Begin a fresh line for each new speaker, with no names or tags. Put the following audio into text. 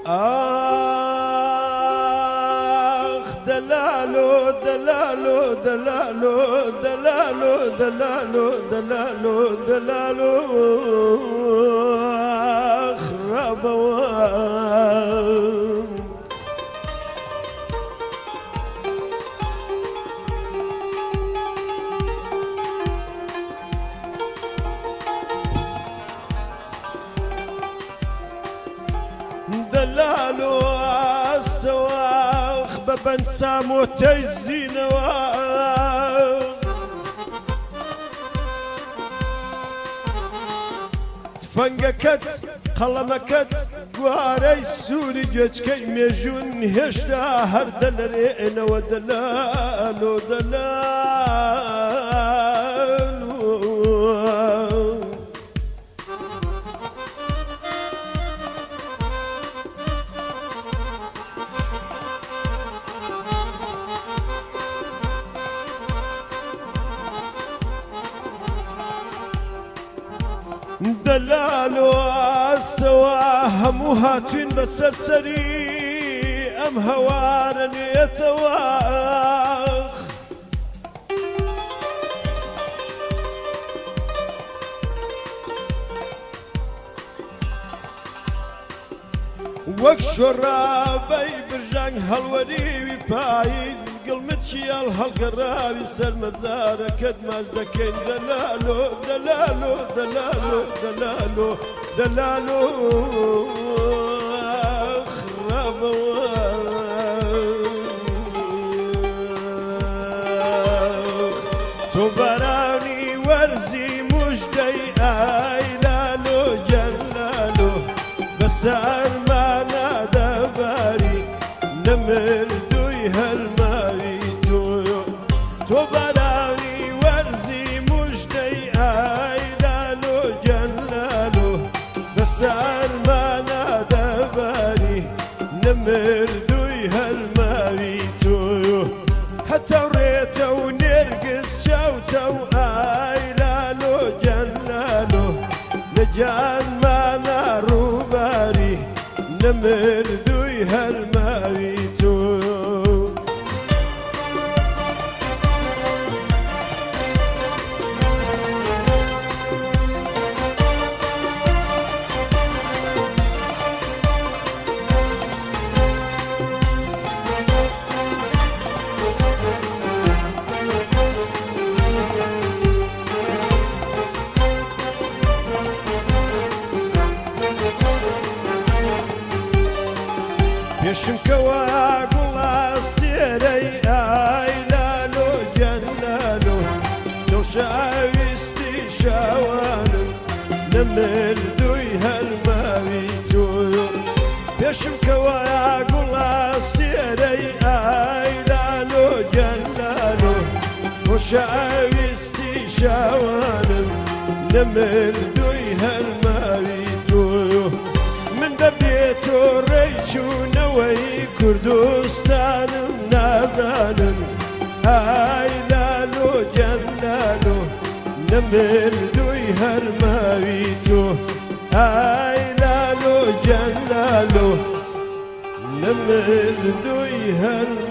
آخ دلالو دلالو دلالو دلالو دلالو دلالو دلالو آخ ربوان دلالو السواخ ببنسى موتي الزينواخ تفنقكت قلمكت قواري سوري جوجكي ميجون هشتا هر دلرين ودلالو دلالو دلالو استوى همو هاتين بسرسري ام هوارن يتواخ وەک شۆڕابەی برژانگ هەڵوەریوی پاییز گڵمتشیال هەڵگەڕاوی سەرمەزارەکەت ماچ دەکەین دەلالۆ دەلالۆ دەلالۆ دەلالۆ دەلالۆ خڕابەوە تۆ بەرانی وەرزی موژدەی ئایلالۆ جەلالۆ بەسەر نمردوی هەلماوی تۆیۆ تۆ بەراوی وەرزی موژدەی ئایلالۆ جەلالۆ بەسەرمانە دەباری نمردوی هەلماوی تۆیۆ هەتەوڕێتە و نێرگس چاوتە و ئایلالۆ جەلالۆ لە جانمانە ڕووباری نمردوی هەلماوی پێشم کەوا گوڵاستێرەی ئایلالۆ جەلالۆ تۆ شاویستی شاوانم نەمردوی هەلماوی تۆیۆ پێشم کەوا گوڵاستێرەی ئایلالۆ جەلالۆ تۆ شاویستی شاوانم نەمردوی هەلماوی تۆیۆ من دەبێتۆ ڕێی چوونەوەی کوردستانم نازانم ئایلالۆ جەلالۆ نەمردوی هەلماوی تۆ ئایلالۆ جەلالۆ نەمردوی هەلماوی